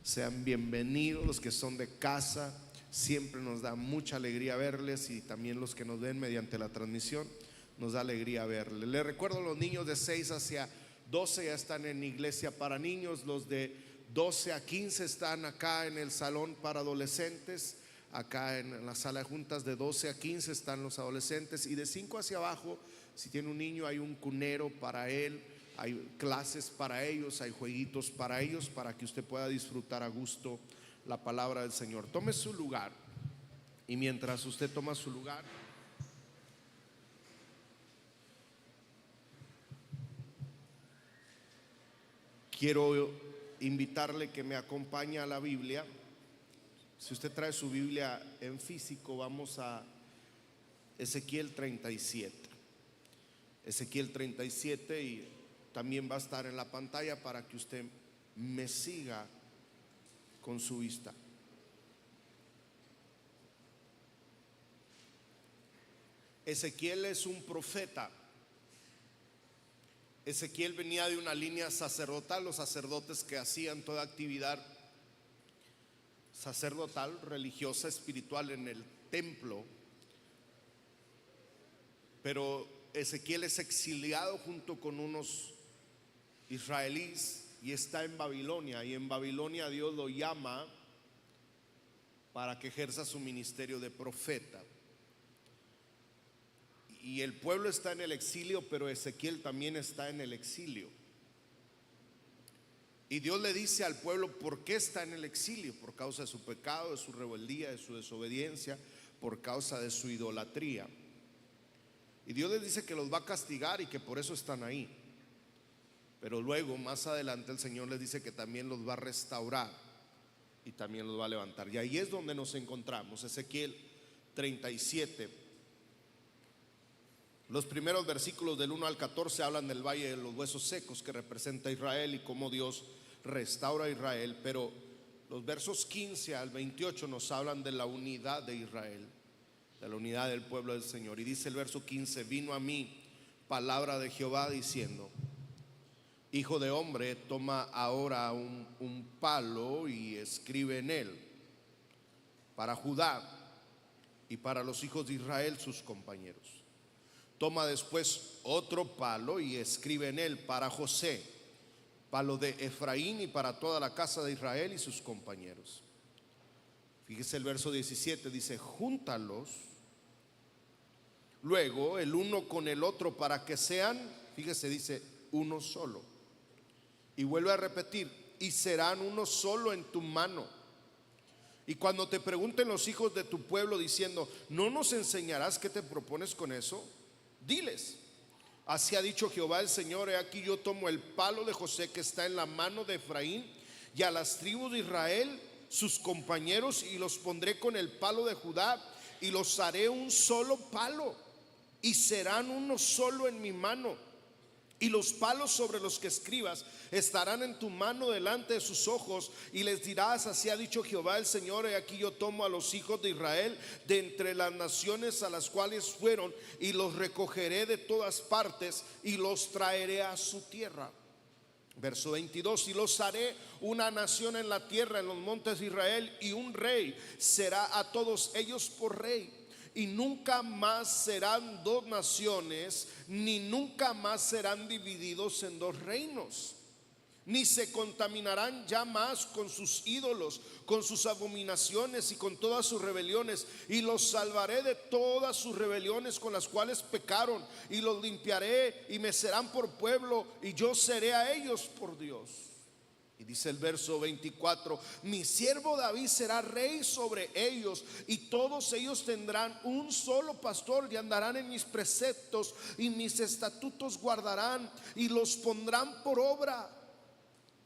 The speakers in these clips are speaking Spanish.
Sean bienvenidos los que son de casa. Siempre nos da mucha alegría verles, y también los que nos ven mediante la transmisión, nos da alegría verles. Les recuerdo, los niños de 6 hacia 12 ya están en iglesia para niños. Los de 12 a 15 están acá en el salón para adolescentes. Acá en la sala de juntas de 12 a 15 están los adolescentes, y de 5 hacia abajo, si tiene un niño, hay un cunero para él. Hay clases para ellos, hay jueguitos para ellos, para que usted pueda disfrutar a gusto la palabra del Señor. Tome su lugar, y mientras usted toma su lugar, quiero invitarle que me acompañe a la Biblia. Si usted trae su Biblia en físico, vamos a Ezequiel 37. Ezequiel 37, y también va a estar en la pantalla para que usted me siga con su vista. Ezequiel es un profeta. Ezequiel venía de una línea sacerdotal, los sacerdotes que hacían toda actividad sacerdotal, religiosa, espiritual en el templo. Pero Ezequiel es exiliado junto con unos israelíes y está en Babilonia, y en Babilonia Dios lo llama para que ejerza su ministerio de profeta. Y el pueblo está en el exilio, pero Ezequiel también está en el exilio. Y Dios le dice al pueblo por qué está en el exilio: por causa de su pecado, de su rebeldía, de su desobediencia, por causa de su idolatría. Y Dios les dice que los va a castigar y que por eso están ahí. Pero luego, más adelante, el Señor les dice que también los va a restaurar y también los va a levantar. Y ahí es donde nos encontramos. Ezequiel 37. Los primeros versículos del 1 al 14 hablan del valle de los huesos secos, que representa a Israel y cómo Dios restaura a Israel. Pero los versos 15 al 28 nos hablan de la unidad de Israel, de la unidad del pueblo del Señor. Y dice el verso 15: vino a mí palabra de Jehová diciendo: hijo de hombre, toma ahora un palo y escribe en él para Judá y para los hijos de Israel sus compañeros. Toma después otro palo y escribe en él para José, palo de Efraín, y para toda la casa de Israel y sus compañeros. Fíjese el verso 17, dice: júntalos luego el uno con el otro para que sean, fíjese, dice, uno solo. Y vuelve a repetir: y serán uno solo en tu mano. Y cuando te pregunten los hijos de tu pueblo diciendo: ¿no nos enseñarás qué te propones con eso? Diles: así ha dicho Jehová el Señor: he aquí yo tomo el palo de José que está en la mano de Efraín, y a las tribus de Israel sus compañeros, y los pondré con el palo de Judá, y los haré un solo palo, y serán uno solo en mi mano. Y los palos sobre los que escribas estarán en tu mano delante de sus ojos, y les dirás: así ha dicho Jehová el Señor: he aquí yo tomo a los hijos de Israel de entre las naciones a las cuales fueron, y los recogeré de todas partes, y los traeré a su tierra. Verso 22: y los haré una nación en la tierra, en los montes de Israel, y un rey será a todos ellos por rey. Y nunca más serán dos naciones, ni nunca más serán divididos en dos reinos, ni se contaminarán ya más con sus ídolos, con sus abominaciones y con todas sus rebeliones. Y los salvaré de todas sus rebeliones con las cuales pecaron, y los limpiaré, y me serán por pueblo, y yo seré a ellos por Dios. Y dice el verso 24: mi siervo David será rey sobre ellos, y todos ellos tendrán un solo pastor, y andarán en mis preceptos, y mis estatutos guardarán, y los pondrán por obra.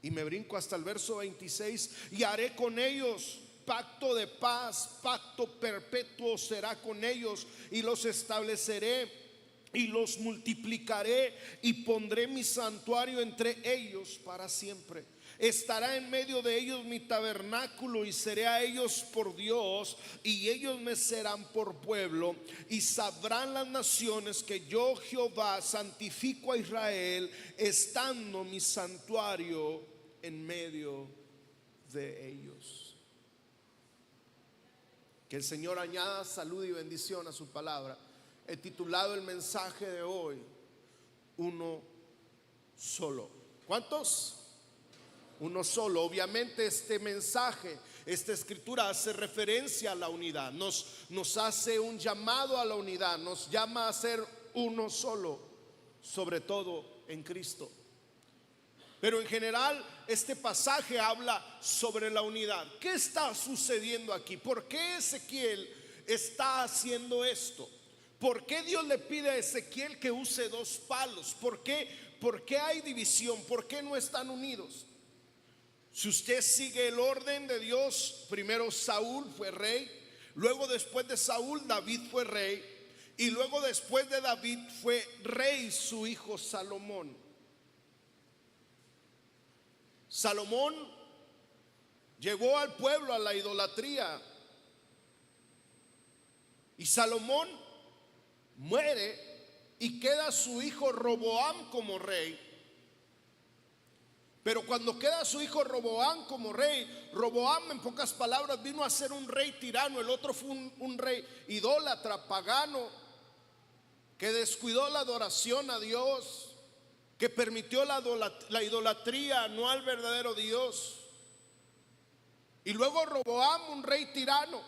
Y me brinco hasta el verso 26: y haré con ellos pacto de paz, pacto perpetuo será con ellos, y los estableceré y los multiplicaré, y pondré mi santuario entre ellos para siempre. Estará en medio de ellos mi tabernáculo, y seré a ellos por Dios, y ellos me serán por pueblo. Y sabrán las naciones que yo Jehová santifico a Israel, estando mi santuario en medio de ellos. Que el Señor añada salud y bendición a su palabra. He titulado el mensaje de hoy, uno solo. ¿Cuántos? Uno solo. Obviamente este mensaje, esta escritura hace referencia a la unidad, nos hace un llamado a la unidad, nos llama a ser uno solo, sobre todo en Cristo. Pero en general este pasaje habla sobre la unidad. ¿Qué está sucediendo aquí? ¿Por qué Ezequiel está haciendo esto? ¿Por qué Dios le pide a Ezequiel que use dos palos? ¿Por qué hay división? ¿Por qué no están unidos? Si usted sigue el orden de Dios, primero Saúl fue rey, luego después de Saúl David fue rey, y luego después de David fue rey su hijo Salomón. Salomón llevó al pueblo a la idolatría, y Salomón muere y queda su hijo Roboam como rey. Pero cuando queda su hijo Roboam como rey, Roboam, en pocas palabras, vino a ser un rey tirano. El otro fue un rey idólatra, pagano, que descuidó la adoración a Dios, que permitió la idolatría, no al verdadero Dios. Y luego Roboam, un rey tirano.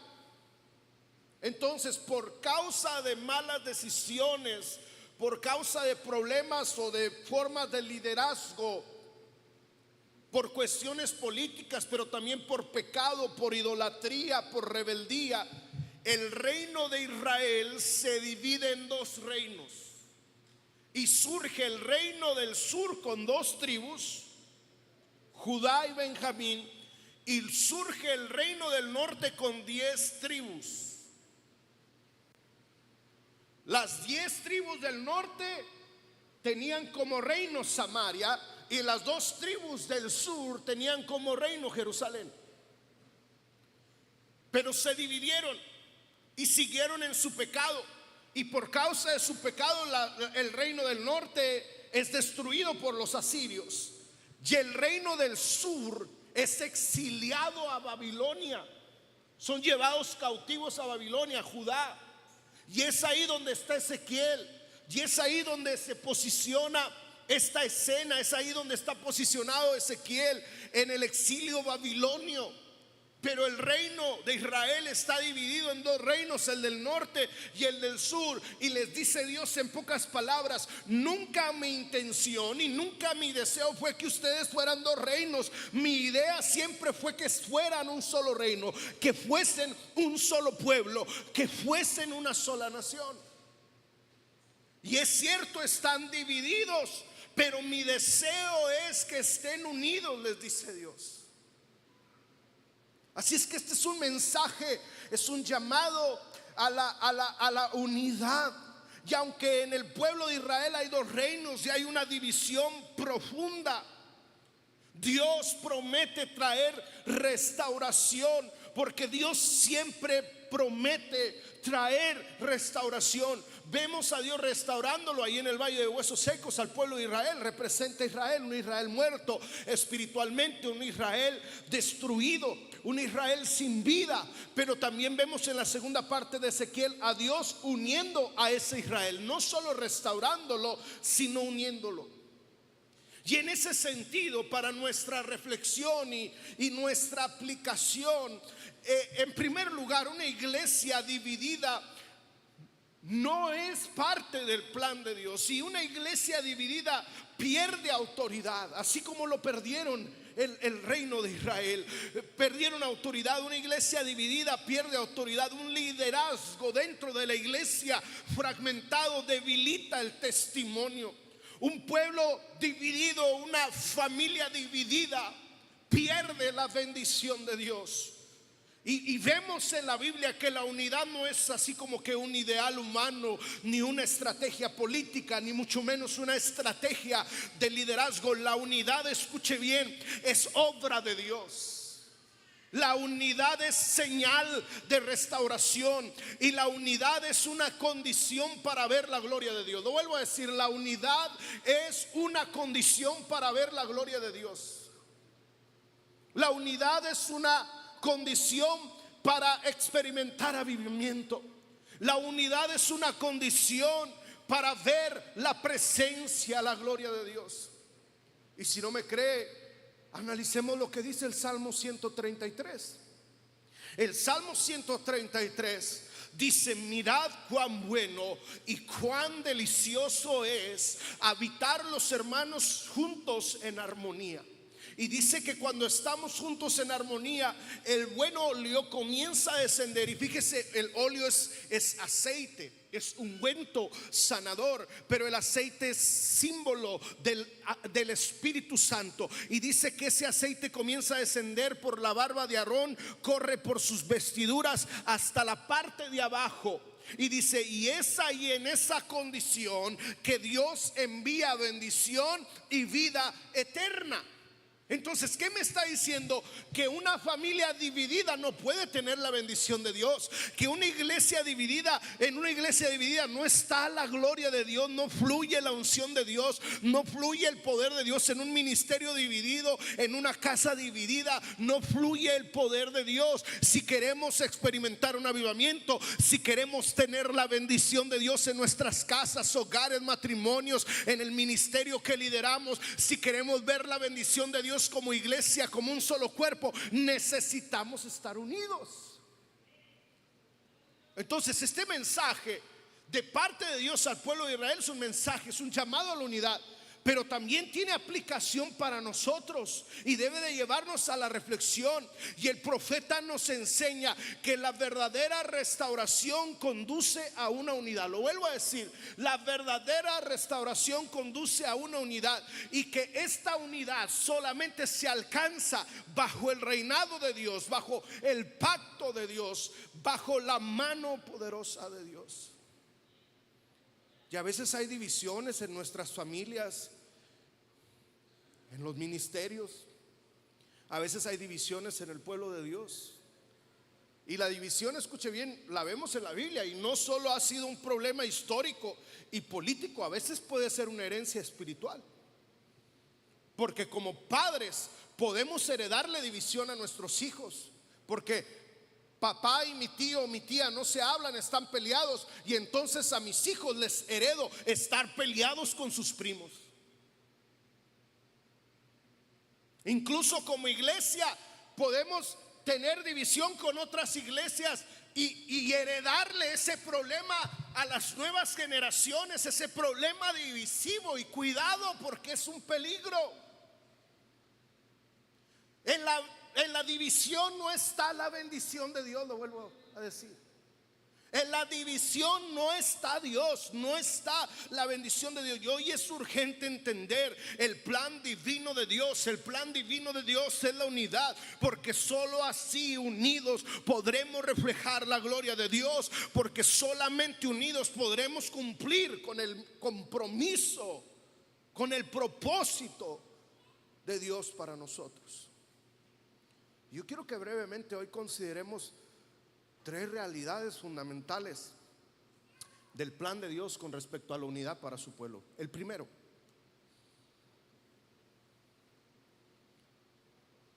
Entonces, por causa de malas decisiones, por causa de problemas o de formas de liderazgo, por cuestiones políticas, pero también por pecado, por idolatría, por rebeldía, el reino de Israel se divide en dos reinos. Y surge el reino del sur con dos tribus, Judá y Benjamín, y surge el reino del norte con 10 tribus. Las 10 tribus del norte tenían como reino Samaria, y las 2 tribus del sur tenían como reino Jerusalén. Pero se dividieron y siguieron en su pecado, y por causa de su pecado el reino del norte es destruido por los asirios, y el reino del sur es exiliado a Babilonia. Son llevados cautivos a Babilonia, Judá. Y es ahí donde está Ezequiel, y es ahí donde se posiciona esta escena, es ahí donde está posicionado Ezequiel, en el exilio babilonio. Pero el reino de Israel está dividido en dos reinos, el del norte y el del sur. Y les dice Dios en pocas palabras: nunca mi intención y nunca mi deseo fue que ustedes fueran dos reinos. Mi idea siempre fue que fueran un solo reino, que fuesen un solo pueblo, que fuesen una sola nación. Y es cierto, están divididos, pero mi deseo es que estén unidos, les dice Dios. Así es que este es un mensaje, es un llamado a la unidad. Y aunque en el pueblo de Israel hay dos reinos y hay una división profunda, Dios promete traer restauración, porque Dios siempre promete traer restauración. Vemos a Dios restaurándolo ahí en el valle de huesos secos al pueblo de Israel. Representa a Israel, un Israel muerto espiritualmente, un Israel destruido, un Israel sin vida. Pero también vemos en la segunda parte de Ezequiel a Dios uniendo a ese Israel, no solo restaurándolo, sino uniéndolo. Y en ese sentido, para nuestra reflexión y nuestra aplicación, en primer lugar, una iglesia dividida no es parte del plan de Dios. Y una iglesia dividida pierde autoridad, así como lo perdieron el reino de Israel. Perdieron autoridad. Una iglesia dividida pierde autoridad. Un liderazgo dentro de la iglesia fragmentado debilita el testimonio. Un pueblo dividido, una familia dividida, pierde la bendición de Dios. Y vemos en la Biblia que la unidad no es así como que un ideal humano, ni una estrategia política, ni mucho menos una estrategia de liderazgo. La unidad, escuche bien, es obra de Dios. La unidad es señal de restauración, y la unidad es una condición para ver la gloria de Dios. Lo vuelvo a decir, la unidad es una condición para ver la gloria de Dios. La unidad es una condición para experimentar avivamiento. La unidad es una condición para ver la presencia, la gloria de Dios. Y si no me cree, analicemos lo que dice el Salmo 133. El Salmo 133 dice: mirad cuán bueno y cuán delicioso es habitar los hermanos juntos en armonía. Y dice que cuando estamos juntos en armonía, el buen óleo comienza a descender. Y fíjese, el óleo es aceite, es ungüento sanador, pero el aceite es símbolo del Espíritu Santo. Y dice que ese aceite comienza a descender por la barba de Aarón, corre por sus vestiduras hasta la parte de abajo. Y dice, y es ahí en esa condición que Dios envía bendición y vida eterna. Entonces, ¿qué me está diciendo? Que una familia dividida no puede tener la bendición de Dios. Que una iglesia dividida, en una iglesia dividida no está la gloria de Dios, no fluye la unción de Dios, no fluye el poder de Dios. En un ministerio dividido, en una casa dividida, no fluye el poder de Dios. Si queremos experimentar un avivamiento, si queremos tener la bendición de Dios en nuestras casas, hogares, matrimonios, en el ministerio que lideramos, si queremos ver la bendición de Dios como iglesia, como un solo cuerpo, necesitamos estar unidos. Entonces, este mensaje de parte de Dios al pueblo de Israel es un mensaje, es un llamado a la unidad, pero también tiene aplicación para nosotros y debe de llevarnos a la reflexión. Y el profeta nos enseña que la verdadera restauración conduce a una unidad. Lo vuelvo a decir, la verdadera restauración conduce a una unidad, y que esta unidad solamente se alcanza bajo el reinado de Dios, bajo el pacto de Dios, bajo la mano poderosa de Dios. Y a veces hay divisiones en nuestras familias, en los ministerios. A veces hay divisiones en el pueblo de Dios. Y la división, escuche bien, la vemos en la Biblia. Y no solo ha sido un problema histórico y político, a veces puede ser una herencia espiritual. Porque como padres podemos heredarle división a nuestros hijos. Porque papá y mi tío o mi tía no se hablan, están peleados, y entonces a mis hijos les heredo estar peleados con sus primos. Incluso como iglesia podemos tener división con otras iglesias y heredarle ese problema a las nuevas generaciones, ese problema divisivo. Y cuidado, porque es un peligro. En la división no está la bendición de Dios, lo vuelvo a decir. En la división no está Dios, no está la bendición de Dios. Y hoy es urgente entender el plan divino de Dios. El plan divino de Dios es la unidad, porque solo así, unidos, podremos reflejar la gloria de Dios. Porque solamente unidos podremos cumplir con el compromiso, con el propósito de Dios para nosotros. Yo quiero que brevemente hoy consideremos tres realidades fundamentales del plan de Dios con respecto a la unidad para su pueblo. El primero,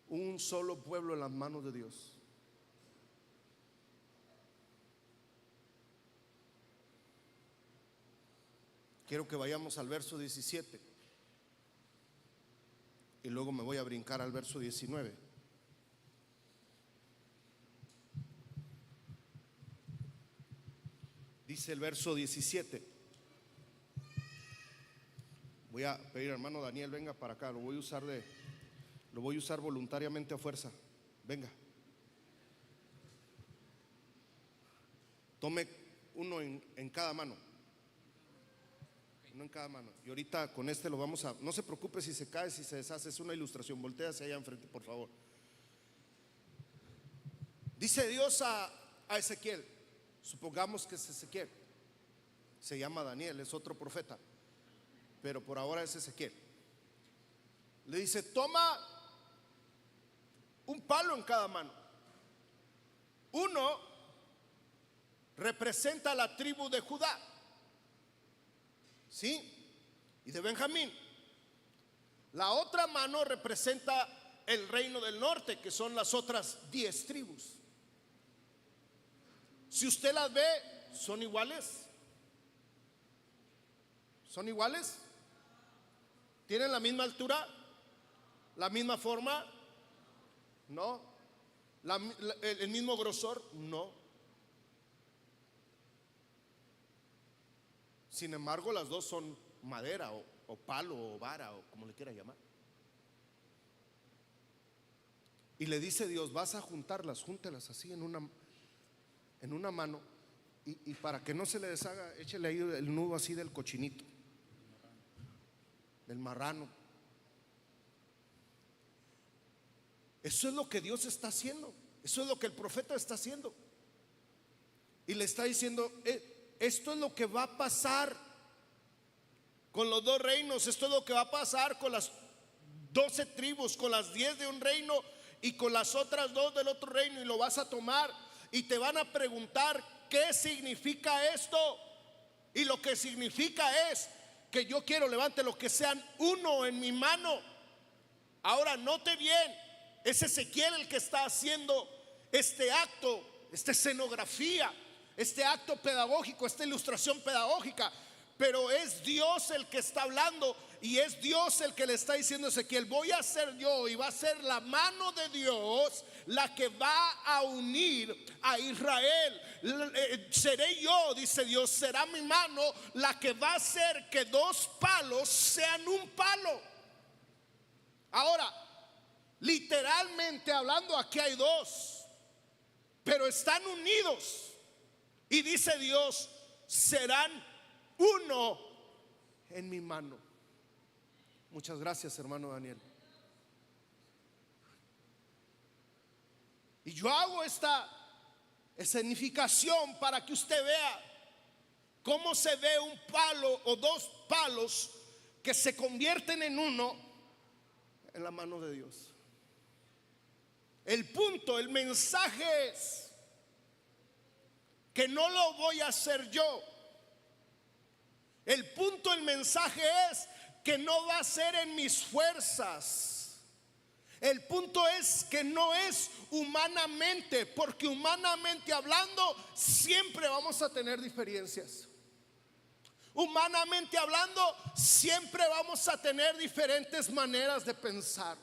un solo pueblo en las manos de Dios. Quiero que vayamos al verso 17 y luego me voy a brincar al verso 19. Dice el verso 17. Voy a pedir al hermano Daniel, venga para acá. Lo voy a usar voluntariamente a fuerza. Venga. Tome uno en cada mano. Uno en cada mano. Y ahorita con este lo vamos a. No se preocupe si se cae, si se deshace. Es una ilustración. Voltea hacia allá enfrente, por favor. Dice Dios a Ezequiel. Supongamos que es Ezequiel. Se llama Daniel, es otro profeta, pero por ahora es Ezequiel. Le dice: toma un palo en cada mano. Uno representa a la tribu de Judá, ¿sí? Y de Benjamín. La otra mano representa el reino del norte, que son las otras 10 tribus. Si usted las ve, son iguales. ¿Son iguales? ¿Tienen la misma altura? ¿La misma forma? No. ¿El mismo grosor? No. Sin embargo, las dos son madera o palo o vara o como le quiera llamar. Y le dice Dios: vas a juntarlas, júntelas así en una mano, y para que no se le deshaga, échele ahí el nudo así del cochinito, del marrano. Eso es lo que Dios está haciendo. Eso es lo que el profeta está haciendo. Y le está diciendo: esto es lo que va a pasar con los dos reinos. Esto es lo que va a pasar con las 12 tribus, con las 10 de un reino y con las otras 2 del otro reino. Y lo vas a tomar y te van a preguntar: ¿qué significa esto? Y lo que significa es que yo quiero, levante lo que sean uno en mi mano. Ahora note bien, es Ezequiel el que está haciendo este acto, esta escenografía, este acto pedagógico, esta ilustración pedagógica. Pero es Dios el que está hablando, y es Dios el que le está diciendo a Ezequiel: voy a ser yo, y va a ser la mano de Dios la que va a unir a Israel. Seré yo, dice Dios, será mi mano la que va a hacer que dos palos sean un palo. Ahora, literalmente hablando, aquí hay dos, pero están unidos. Y dice Dios: serán uno en mi mano. Muchas gracias, hermano Daniel. Y yo hago esta escenificación para que usted vea cómo se ve un palo o dos palos que se convierten en uno en la mano de Dios. El punto, el mensaje es que no lo voy a hacer yo. El punto, el mensaje es que no va a ser en mis fuerzas. El punto es que no es humanamente, porque humanamente hablando siempre vamos a tener diferencias. Humanamente hablando siempre vamos a tener diferentes maneras de pensar.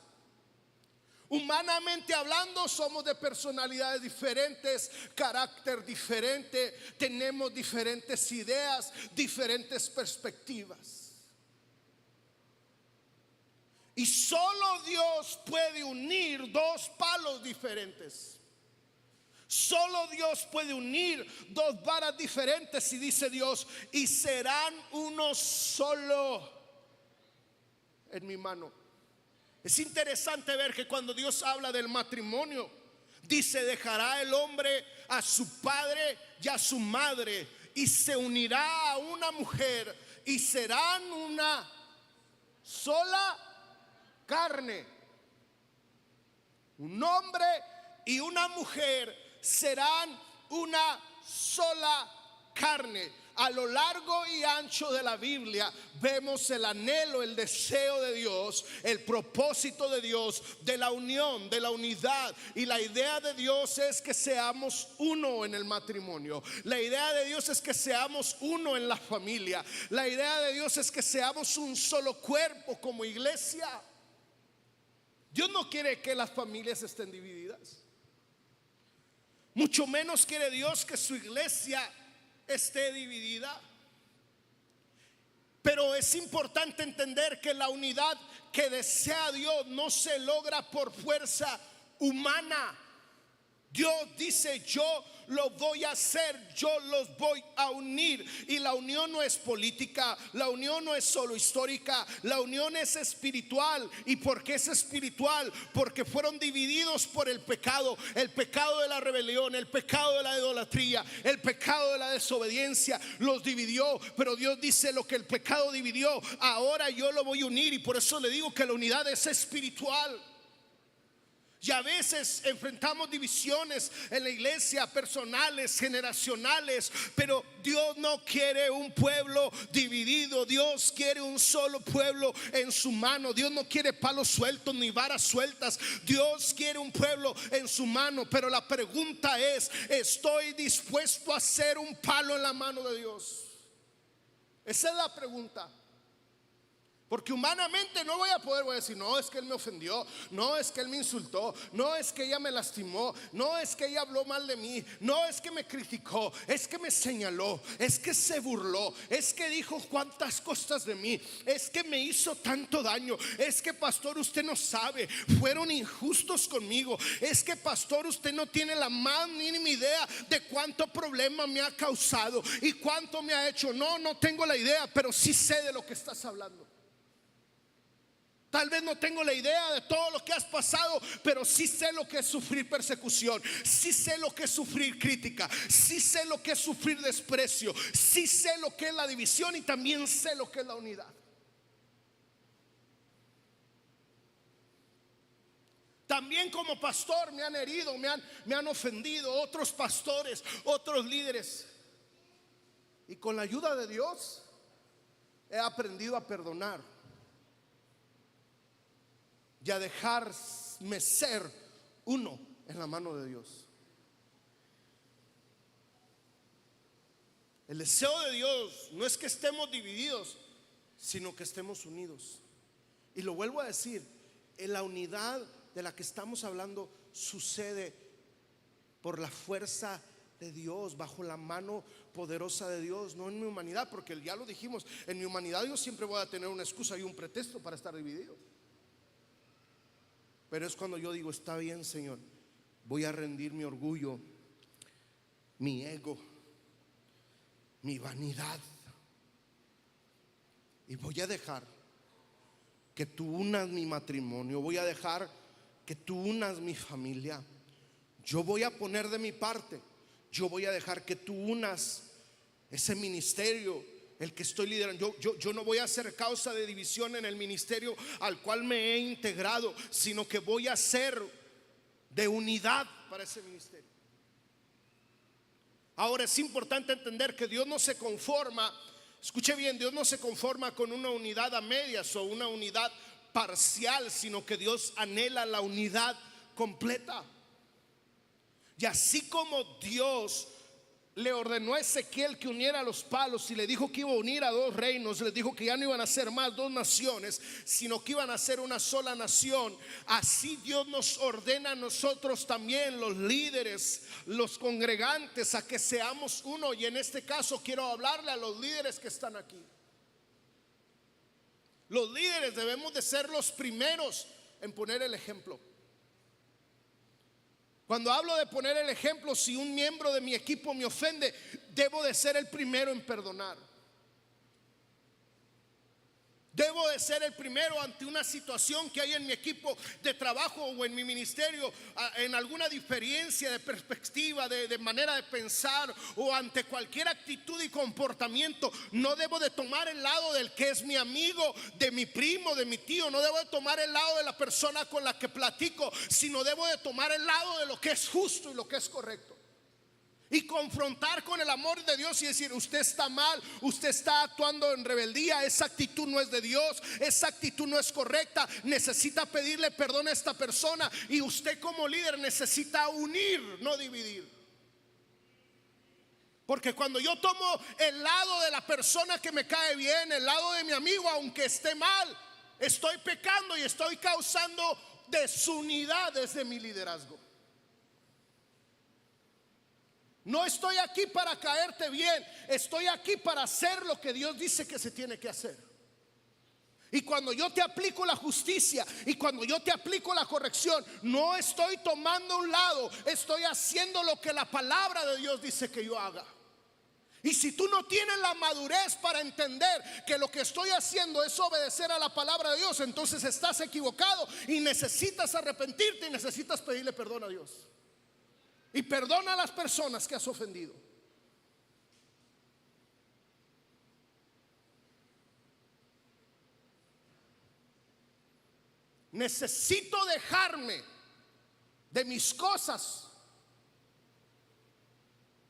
Humanamente hablando somos de personalidades diferentes, carácter diferente, tenemos diferentes ideas, diferentes perspectivas. Y solo Dios puede unir dos palos diferentes. Solo Dios puede unir dos varas diferentes. Y dice Dios: y serán uno solo en mi mano. Es interesante ver que cuando Dios habla del matrimonio, dice: dejará el hombre a su padre y a su madre, y se unirá a una mujer, y serán una sola carne. Un hombre y una mujer serán una sola carne. A lo largo y ancho de la Biblia vemos el anhelo, el deseo de Dios, el propósito de Dios, de la unión, de la unidad. Y la idea de Dios es que seamos uno en el matrimonio. La idea de Dios es que seamos uno en la familia. La idea de Dios es que seamos un solo cuerpo como iglesia. Dios no quiere que las familias estén divididas. Mucho menos quiere Dios que su iglesia esté dividida. Pero es importante entender que la unidad que desea Dios no se logra por fuerza humana. Dios dice: yo lo voy a hacer, yo los voy a unir. Y la unión no es política, la unión no es solo histórica, la unión es espiritual. ¿Y por qué es espiritual? Porque fueron divididos por el pecado de la rebelión, el pecado de la idolatría, el pecado de la desobediencia. Los dividió, pero Dios dice: lo que el pecado dividió, ahora yo lo voy a unir. Y por eso le digo que la unidad es espiritual. Y a veces enfrentamos divisiones en la iglesia, personales, generacionales, pero Dios no quiere un pueblo dividido. Dios quiere un solo pueblo en su mano. Dios no quiere palos sueltos ni varas sueltas. Dios quiere un pueblo en su mano. Pero la pregunta es: ¿estoy dispuesto a ser un palo en la mano de Dios? Esa es la pregunta. Porque humanamente no voy a decir, no, es que él me ofendió, no, es que él me insultó, no, es que ella me lastimó, no, es que ella habló mal de mí, no, es que me criticó, es que me señaló, es que se burló, es que dijo cuantas cosas de mí, es que me hizo tanto daño, es que pastor usted no sabe, fueron injustos conmigo, es que pastor usted no tiene la más mínima idea de cuánto problema me ha causado y cuánto me ha hecho. No, no tengo la idea, pero sí sé de lo que estás hablando. Tal vez no tengo la idea de todo lo que has pasado, pero sí sé lo que es sufrir persecución, sí sé lo que es sufrir crítica, sí sé lo que es sufrir desprecio, sí sé lo que es la división y también sé lo que es la unidad. También como pastor me han herido, me han ofendido otros pastores, otros líderes. Y con la ayuda de Dios he aprendido a perdonar y a dejarme ser uno en la mano de Dios. El deseo de Dios no es que estemos divididos, sino que estemos unidos. Y lo vuelvo a decir, en la unidad de la que estamos hablando sucede por la fuerza de Dios, bajo la mano poderosa de Dios, no en mi humanidad, porque ya lo dijimos, en mi humanidad yo siempre voy a tener una excusa y un pretexto para estar dividido. Pero es cuando yo digo, está bien, Señor, voy a rendir mi orgullo, mi ego, mi vanidad, y voy a dejar que tú unas mi matrimonio, voy a dejar que tú unas mi familia. Yo voy a poner de mi parte, yo voy a dejar que tú unas ese ministerio, el que estoy liderando. Yo no voy a hacer causa de división en el ministerio al cual me he integrado, sino que voy a ser de unidad para ese ministerio. Ahora es importante entender que Dios no se conforma, escuche bien, Dios no se conforma con una unidad a medias o una unidad parcial, sino que Dios anhela la unidad completa. Y así como Dios le ordenó a Ezequiel que uniera los palos y le dijo que iba a unir a dos reinos, le dijo que ya no iban a ser más dos naciones, sino que iban a ser una sola nación. Así Dios nos ordena a nosotros también, los líderes, los congregantes, a que seamos uno. Y en este caso quiero hablarle a los líderes que están aquí. Los líderes debemos de ser los primeros en poner el ejemplo. Cuando hablo de poner el ejemplo, si un miembro de mi equipo me ofende, debo de ser el primero en perdonar. Debo de ser el primero ante una situación que hay en mi equipo de trabajo o en mi ministerio, en alguna diferencia de perspectiva, de manera de pensar, o ante cualquier actitud y comportamiento. No debo de tomar el lado del que es mi amigo, de mi primo, de mi tío. No debo de tomar el lado de la persona con la que platico, sino debo de tomar el lado de lo que es justo y lo que es correcto. Y confrontar con el amor de Dios y decir: usted está mal, usted está actuando en rebeldía, esa actitud no es de Dios, esa actitud no es correcta, necesita pedirle perdón a esta persona. Y usted como líder necesita unir, no dividir. Porque cuando yo tomo el lado de la persona que me cae bien, el lado de mi amigo, aunque esté mal, estoy pecando y estoy causando desunidad desde mi liderazgo. No estoy aquí para caerte bien, estoy aquí para hacer lo que Dios dice que se tiene que hacer. Y cuando yo te aplico la justicia y cuando yo te aplico la corrección, no estoy tomando un lado, estoy haciendo lo que la palabra de Dios dice que yo haga. Y si tú no tienes la madurez para entender que lo que estoy haciendo es obedecer a la palabra de Dios, entonces estás equivocado y necesitas arrepentirte y necesitas pedirle perdón a Dios. Y perdona a las personas que has ofendido. Necesito dejarme de mis cosas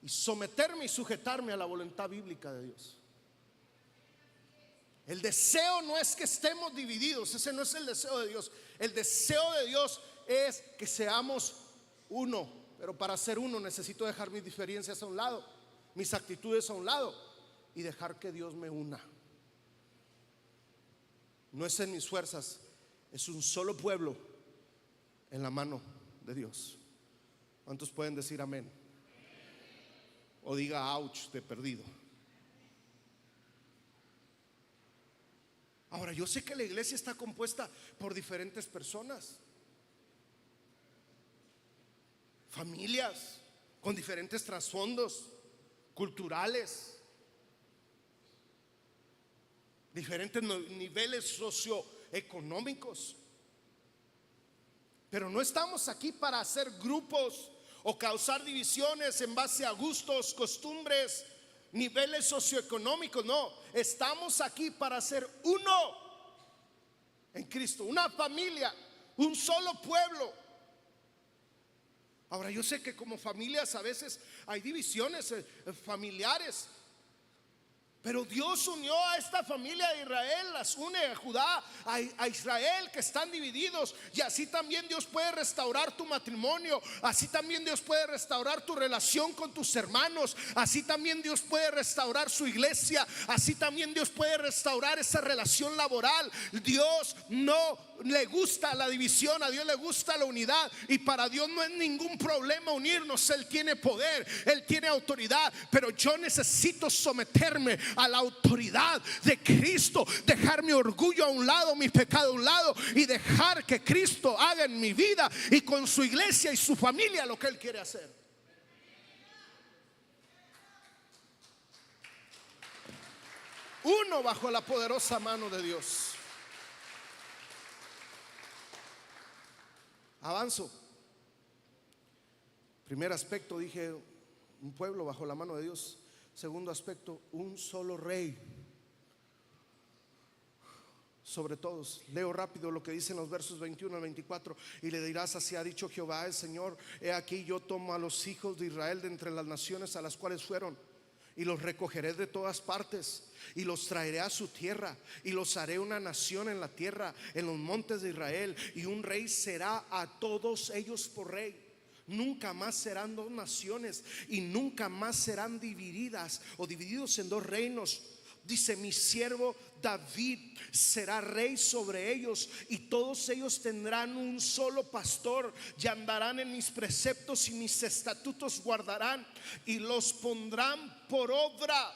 y someterme y sujetarme a la voluntad bíblica de Dios. El deseo no es que estemos divididos, ese no es el deseo de Dios. El deseo de Dios es que seamos uno, pero para ser uno necesito dejar mis diferencias a un lado, mis actitudes a un lado y dejar que Dios me una. No es en mis fuerzas, es un solo pueblo en la mano de Dios. ¿Cuántos pueden decir amén? O diga ouch de perdido. Ahora, yo sé que la iglesia está compuesta por diferentes personas, familias con diferentes trasfondos culturales, diferentes niveles socioeconómicos. Pero no estamos aquí para hacer grupos o causar divisiones en base a gustos, costumbres, niveles socioeconómicos. No, estamos aquí para ser uno en Cristo, una familia, un solo pueblo. Ahora, yo sé que como familias a veces hay divisiones familiares, pero Dios unió a esta familia de Israel, las une a Judá, a Israel, que están divididos. Y así también Dios puede restaurar tu matrimonio, así también Dios puede restaurar tu relación con tus hermanos, así también Dios puede restaurar su iglesia, así también Dios puede restaurar esa relación laboral. Dios no le gusta la división, a Dios le gusta la unidad, y para Dios no es ningún problema unirnos. Él tiene poder, Él tiene autoridad, pero yo necesito someterme a la autoridad de Cristo, dejar mi orgullo a un lado, mi pecado a un lado, y dejar que Cristo haga en mi vida y con su iglesia y su familia lo que Él quiere hacer. Uno bajo la poderosa mano de Dios. Avanzo. Primer aspecto, dije un pueblo bajo la mano de Dios. Segundo aspecto, un solo rey sobre todos. Leo rápido lo que dicen los versos 21 al 24. Y le dirás: así ha dicho Jehová el Señor, he aquí yo tomo a los hijos de Israel de entre las naciones a las cuales fueron, y los recogeré de todas partes, y los traeré a su tierra, y los haré una nación en la tierra, en los montes de Israel, y un rey será a todos ellos por rey. Nunca más serán dos naciones, y nunca más serán divididas o divididos en dos reinos. Dice: mi siervo David será rey sobre ellos, y todos ellos tendrán un solo pastor, y andarán en mis preceptos y mis estatutos guardarán, y los pondrán por obra.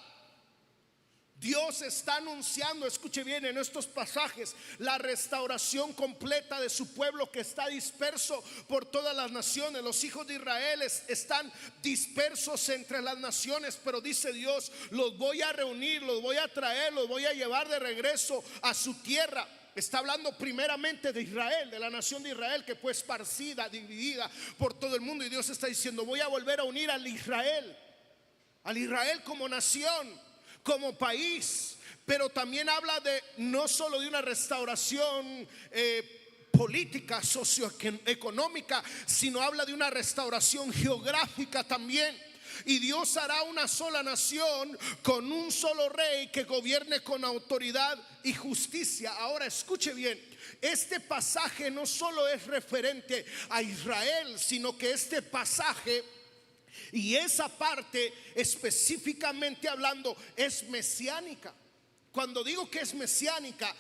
Dios está anunciando, escuche bien, en estos pasajes la restauración completa de su pueblo que está disperso por todas las naciones. Los hijos de Israel están dispersos entre las naciones, pero dice Dios: los voy a reunir, los voy a traer, los voy a llevar de regreso a su tierra. Está hablando primeramente de Israel, de la nación de Israel, que fue esparcida, dividida por todo el mundo. Y Dios está diciendo: voy a volver a unir al Israel como nación, como país. Pero también habla de no solo de una restauración política, socioeconómica, sino habla de una restauración geográfica también. Y Dios hará una sola nación con un solo rey que gobierne con autoridad y justicia. Ahora escuche bien, este pasaje no solo es referente a Israel, sino que este pasaje y esa parte específicamente hablando es mesiánica. Cuando digo que es mesiánica,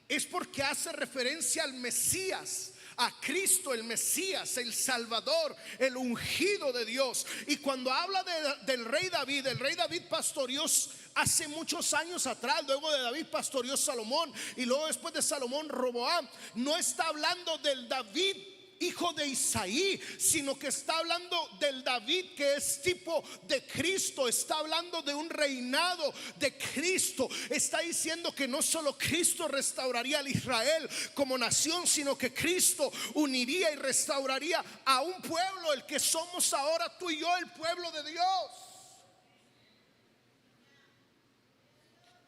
es porque hace referencia al Mesías, a Cristo, el Mesías, el Salvador, el ungido de Dios. Y cuando habla del rey David, el rey David pastoreó hace muchos años atrás. Luego de David pastoreó Salomón, y luego después de Salomón Roboam. No está hablando del David hijo de Isaí, sino que está hablando del David que es tipo de Cristo. Está hablando de un reinado de Cristo. Está diciendo que no solo Cristo restauraría al Israel como nación, sino que Cristo uniría y restauraría a un pueblo, el que somos ahora tú y yo, el pueblo de Dios.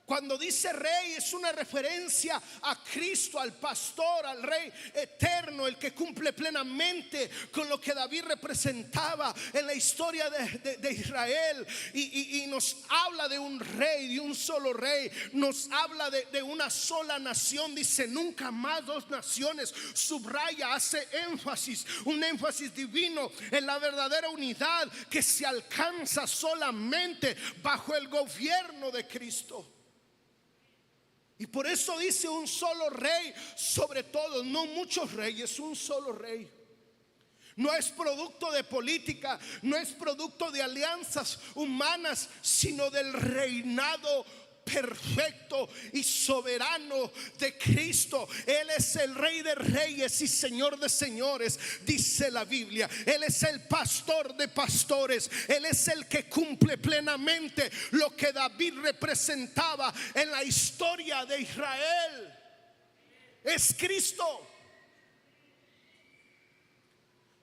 Cuando dice rey es una referencia a Cristo, al pastor, al rey eterno, el que cumple plenamente con lo que David representaba en la historia de Israel. Y nos habla de un rey, de un solo rey. Nos habla de una sola nación. Dice nunca más dos naciones. Subraya, hace énfasis, un énfasis divino en la verdadera unidad que se alcanza solamente bajo el gobierno de Cristo. Y por eso dice un solo rey sobre todo, no muchos reyes, un solo rey. No es producto de política, no es producto de alianzas humanas, sino del reinado perfecto y soberano de Cristo. Él es el Rey de reyes y Señor de señores, dice la Biblia. Él es el pastor de pastores. Él es el que cumple plenamente lo que David representaba en la historia de Israel. Es Cristo.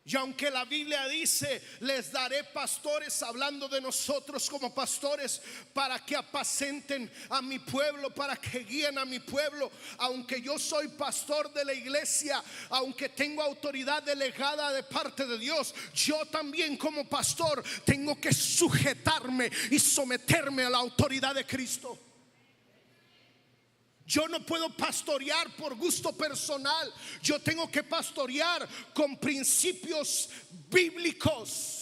Y aunque la Biblia dice, les daré pastores, hablando de nosotros como pastores, para que apacenten a mi pueblo, para que guíen a mi pueblo. Aunque yo soy pastor de la iglesia, aunque tengo autoridad delegada de parte de Dios, yo también como pastor tengo que sujetarme y someterme a la autoridad de Cristo. Yo no puedo pastorear por gusto personal. Yo tengo que pastorear con principios bíblicos.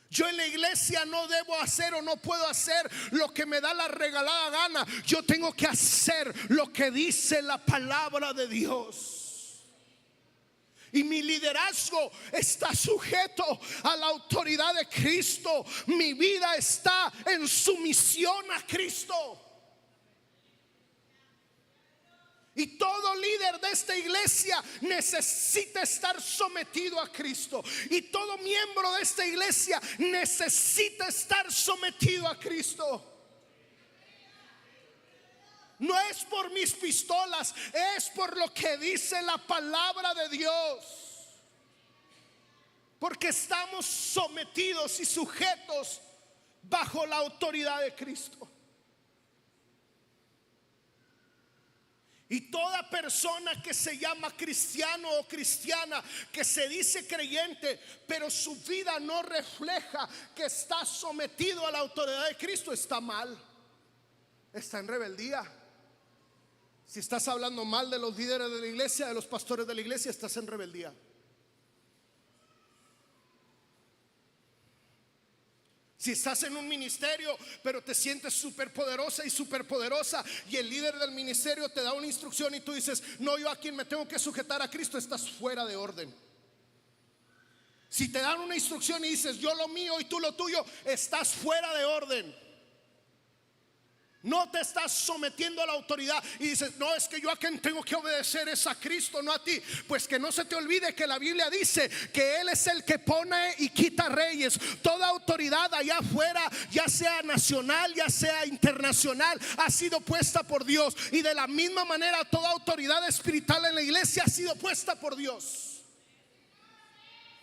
Yo en la iglesia no debo hacer o no puedo hacer lo que me da la regalada gana. Yo tengo que hacer lo que dice la palabra de Dios. Y mi liderazgo está sujeto a la autoridad de Cristo. Mi vida está en sumisión a Cristo. Y todo líder de esta iglesia necesita estar sometido a Cristo. Y todo miembro de esta iglesia necesita estar sometido a Cristo. No es por mis pistolas, es por lo que dice la palabra de Dios. Porque estamos sometidos y sujetos bajo la autoridad de Cristo. Y toda persona que se llama cristiano o cristiana, que se dice creyente, pero su vida no refleja que está sometido a la autoridad de Cristo, está mal, está en rebeldía. Si estás hablando mal de los líderes de la iglesia, de los pastores de la iglesia, estás en rebeldía. Si estás en un ministerio, pero te sientes superpoderosa y superpoderosa, y el líder del ministerio te da una instrucción y tú dices, no, yo a quien me tengo que sujetar a Cristo, estás fuera de orden. Si te dan una instrucción y dices, yo lo mío y tú lo tuyo, estás fuera de orden. No te estás sometiendo a la autoridad y dices, no, es que yo a quien tengo que obedecer es a Cristo, no a ti. Pues que no se te olvide que la Biblia dice que Él es el que pone y quita reyes. Toda autoridad allá afuera, ya sea nacional, ya sea internacional, ha sido puesta por Dios. Y de la misma manera toda autoridad espiritual en la iglesia ha sido puesta por Dios.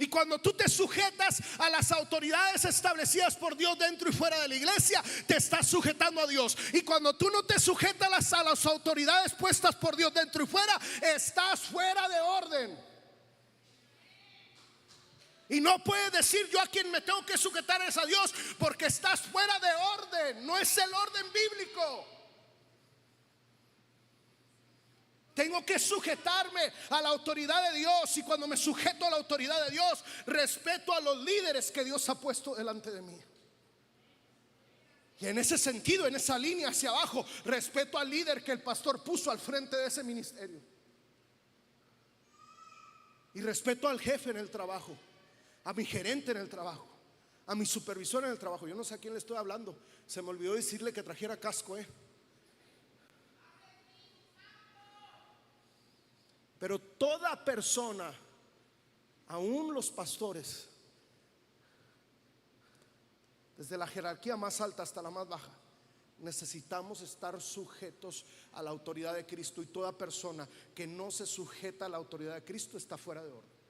Y cuando tú te sujetas a las autoridades establecidas por Dios dentro y fuera de la iglesia, te estás sujetando a Dios. Y cuando tú no te sujetas a las autoridades puestas por Dios dentro y fuera, estás fuera de orden. Y no puedes decir, yo a quien me tengo que sujetar es a Dios, porque estás fuera de orden. No es el orden bíblico. Tengo que sujetarme a la autoridad de Dios. Y cuando me sujeto a la autoridad de Dios, respeto a los líderes que Dios ha puesto delante de mí. Y en ese sentido, en esa línea hacia abajo, respeto al líder que el pastor puso al frente de ese ministerio. Y respeto al jefe en el trabajo, a mi gerente en el trabajo, a mi supervisor en el trabajo. Yo no sé a quién le estoy hablando. Se me olvidó decirle que trajera casco, Pero toda persona, aún los pastores, desde la jerarquía más alta hasta la más baja, necesitamos estar sujetos a la autoridad de Cristo. Y toda persona que no se sujeta a la autoridad de Cristo está fuera de orden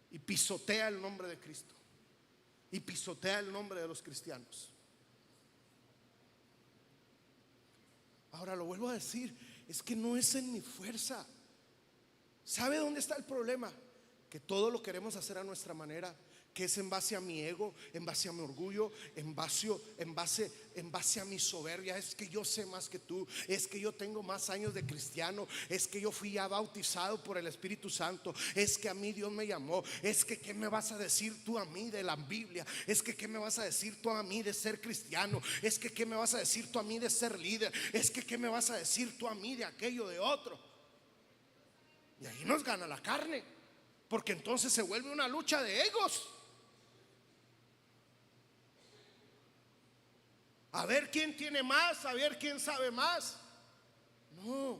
y pisotea el nombre de Cristo y pisotea el nombre de los cristianos. Ahora lo vuelvo a decir, es que no es en mi fuerza. ¿Sabe dónde está el problema? Que todo lo queremos hacer a nuestra manera, que es en base a mi ego, en base a mi orgullo, en base a mi soberbia. Es que yo sé más que tú, es que yo tengo más años de cristiano, es que yo fui ya bautizado por el Espíritu Santo, es que a mí Dios me llamó, es que ¿qué me vas a decir tú a mí de la Biblia? Es que ¿qué me vas a decir tú a mí de ser cristiano? Es que ¿qué me vas a decir tú a mí de ser líder? Es que ¿qué me vas a decir tú a mí de aquello, de otro? Y ahí nos gana la carne, porque entonces se vuelve una lucha de egos. A ver quién tiene más, a ver quién sabe más. No.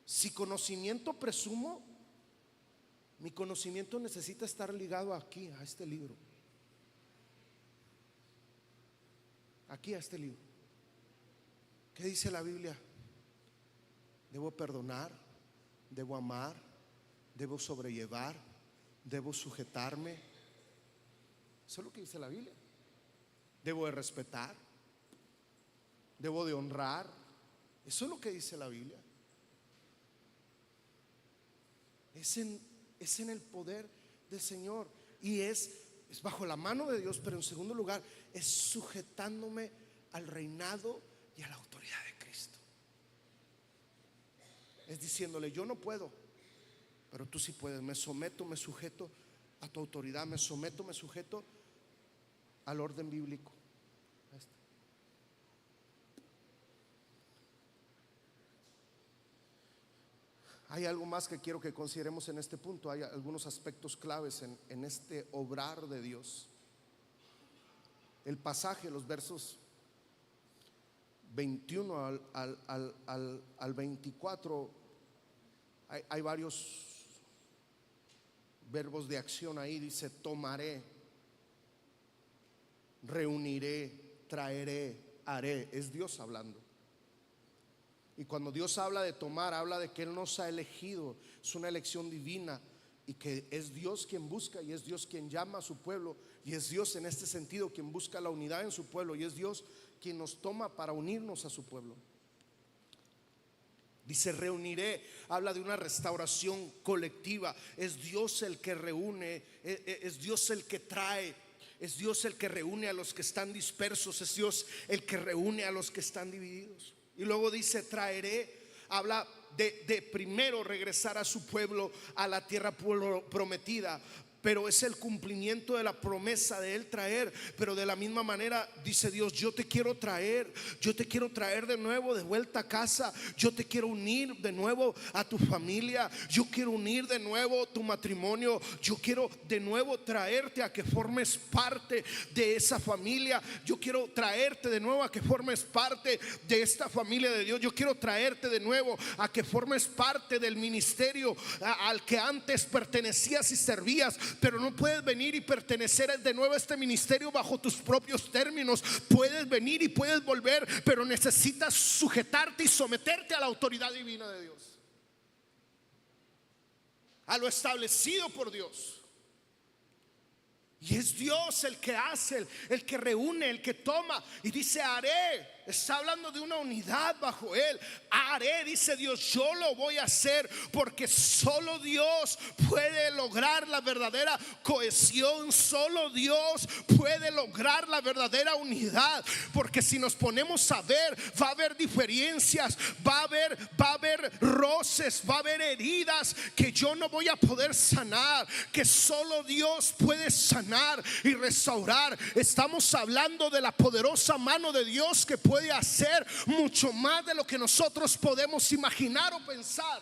Si conocimiento presumo, mi conocimiento necesita estar ligado aquí, a este libro. Aquí, a este libro. ¿Qué dice la Biblia? Debo perdonar, debo amar, debo sobrellevar, debo sujetarme. Eso es lo que dice la Biblia. Debo de respetar, debo de honrar. Eso es lo que dice la Biblia. Es en el poder del Señor. Y es bajo la mano de Dios. Pero en segundo lugar, es sujetándome al reinado y a la autoridad de Cristo. Es diciéndole: yo no puedo, pero tú sí puedes. Me someto, me sujeto a tu autoridad. Me someto, me sujeto al orden bíblico. Hay algo más que quiero que consideremos en este punto. Hay algunos aspectos claves en este obrar de Dios. El pasaje, los versos 21 al 24, hay varios verbos de acción ahí. Dice: tomaré, reuniré, traeré, haré. Es Dios hablando. Y cuando Dios habla de tomar, habla de que Él nos ha elegido. Es una elección divina, y que es Dios quien busca, y es Dios quien llama a su pueblo, y es Dios en este sentido quien busca la unidad en su pueblo, y es Dios quien nos toma para unirnos a su pueblo. Dice: reuniré, habla de una restauración colectiva. Es Dios el que reúne, es Dios el que trae, es Dios el que reúne a los que están dispersos, es Dios el que reúne a los que están divididos. Y luego dice: traeré, habla de primero regresar a su pueblo a la tierra prometida. Pero es el cumplimiento de la promesa de Él traer. Pero de la misma manera dice Dios: yo te quiero traer, yo te quiero traer de nuevo de vuelta a casa. Yo te quiero unir de nuevo a tu familia. Yo quiero unir de nuevo tu matrimonio. Yo quiero de nuevo traerte a que formes parte de esa familia. Yo quiero traerte de nuevo a que formes parte de esta familia de Dios. Yo quiero traerte de nuevo a que formes parte del ministerio al que antes pertenecías y servías. Pero no puedes venir y pertenecer de nuevo a este ministerio bajo tus propios términos. Puedes venir y puedes volver, pero necesitas sujetarte y someterte a la autoridad divina de Dios, a lo establecido por Dios. Y es Dios el que hace, el que reúne, el que toma. Y dice: haré. Está hablando de una unidad bajo Él. Haré, dice Dios, yo lo voy a hacer, porque solo Dios puede lograr la verdadera cohesión. Solo Dios puede lograr la verdadera unidad. Porque si nos ponemos a ver, va a haber diferencias, va a haber roces, va a haber heridas que yo no voy a poder sanar, que solo Dios puede sanar y restaurar. Estamos hablando de la poderosa mano de Dios, que puede hacer mucho más de lo que nosotros podemos imaginar o pensar.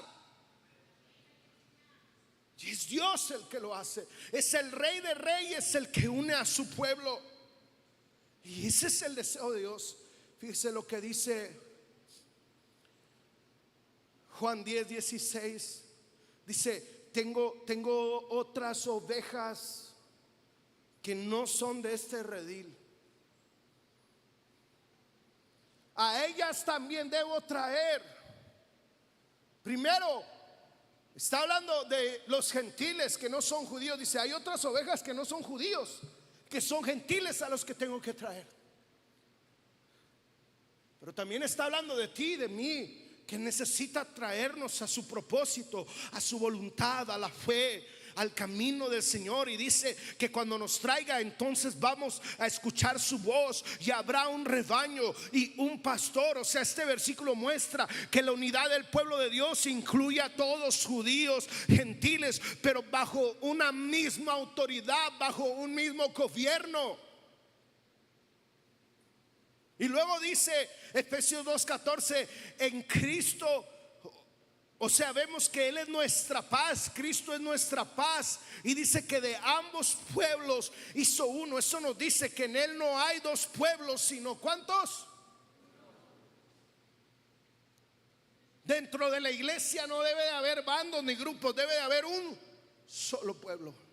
Y es Dios el que lo hace. Es el Rey de Reyes el que une a su pueblo. Y ese es el deseo de Dios. Fíjese lo que dice Juan 10:16. Dice: tengo otras ovejas que no son de este redil. A ellas también debo traer. Primero está hablando de los gentiles que no son judíos. Dice: hay otras ovejas que no son judíos, que son gentiles, a los que tengo que traer. pero también está hablando de ti y de mí, que necesita traernos a su propósito, a su voluntad, a la fe, al camino del Señor. Y dice que cuando nos traiga, entonces vamos a escuchar su voz y habrá un rebaño y un pastor. O sea, este versículo muestra que la unidad del pueblo de Dios incluye a todos, judíos, gentiles, pero bajo una misma autoridad, bajo un mismo gobierno. Y luego dice Efesios 2:14, en Cristo, o sea, vemos que Él es nuestra paz, Cristo es nuestra paz. Y dice que de ambos pueblos hizo uno. Eso nos dice que en Él no hay dos pueblos, sino ¿cuántos? Dentro de la iglesia no debe de haber bandos ni grupos, debe de haber un solo pueblo.